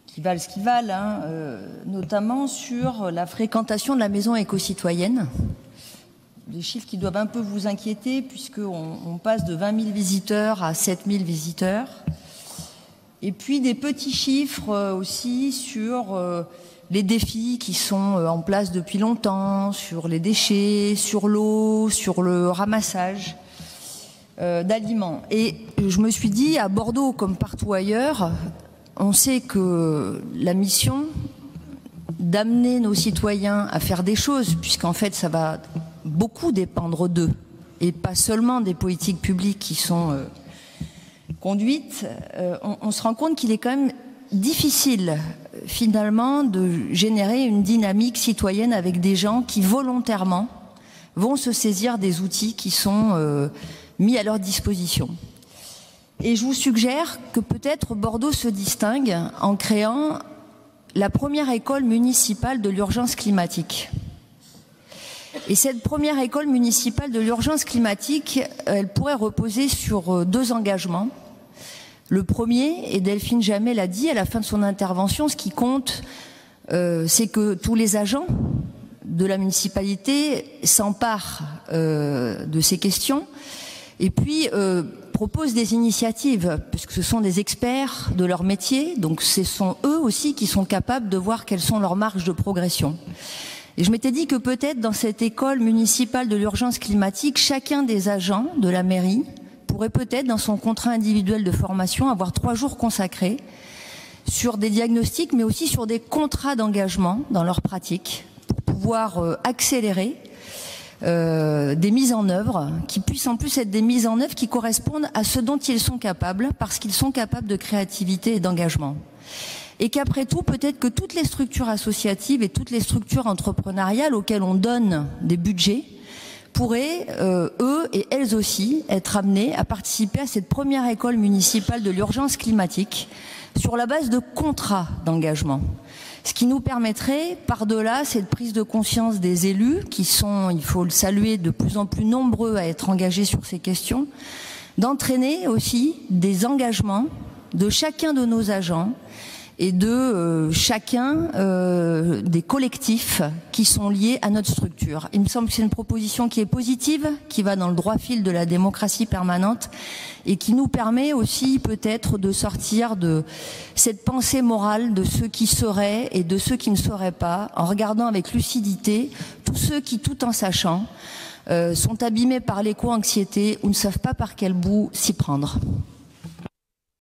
qui valent ce qu'ils valent, notamment sur la fréquentation de la maison éco-citoyenne. Des chiffres qui doivent un peu vous inquiéter puisqu'on passe de 20 000 visiteurs à 7 000 visiteurs. Et puis des petits chiffres aussi sur les défis qui sont en place depuis longtemps, sur les déchets, sur l'eau, sur le ramassage d'aliments. Et je me suis dit, à Bordeaux comme partout ailleurs, on sait que la mission d'amener nos citoyens à faire des choses, puisqu'en fait ça va beaucoup dépendre d'eux, et pas seulement des politiques publiques qui sont conduites, on se rend compte qu'il est quand même difficile finalement de générer une dynamique citoyenne avec des gens qui volontairement vont se saisir des outils qui sont mis à leur disposition. Et je vous suggère que peut-être Bordeaux se distingue en créant la première école municipale de l'urgence climatique. Et cette première école municipale de l'urgence climatique, elle pourrait reposer sur deux engagements. Le premier, et Delphine Jamet l'a dit à la fin de son intervention, ce qui compte, c'est que tous les agents de la municipalité s'emparent de ces questions et puis proposent des initiatives, puisque ce sont des experts de leur métier, donc ce sont eux aussi qui sont capables de voir quelles sont leurs marges de progression. Et je m'étais dit que peut-être dans cette école municipale de l'urgence climatique, chacun des agents de la mairie pourrait peut-être dans son contrat individuel de formation avoir 3 jours consacrés sur des diagnostics, mais aussi sur des contrats d'engagement dans leur pratique, pour pouvoir accélérer des mises en œuvre, qui puissent en plus être des mises en œuvre qui correspondent à ce dont ils sont capables, parce qu'ils sont capables de créativité et d'engagement. Et qu'après tout, peut-être que toutes les structures associatives et toutes les structures entrepreneuriales auxquelles on donne des budgets pourraient, eux et elles aussi, être amenés à participer à cette première école municipale de l'urgence climatique sur la base de contrats d'engagement. Ce qui nous permettrait, par-delà cette prise de conscience des élus, qui sont, il faut le saluer, de plus en plus nombreux à être engagés sur ces questions, d'entraîner aussi des engagements de chacun de nos agents et de chacun des collectifs qui sont liés à notre structure. Il me semble que c'est une proposition qui est positive, qui va dans le droit fil de la démocratie permanente et qui nous permet aussi peut-être de sortir de cette pensée morale de ceux qui sauraient et de ceux qui ne sauraient pas, en regardant avec lucidité tous ceux qui, tout en sachant, sont abîmés par l'éco-anxiété ou ne savent pas par quel bout s'y prendre.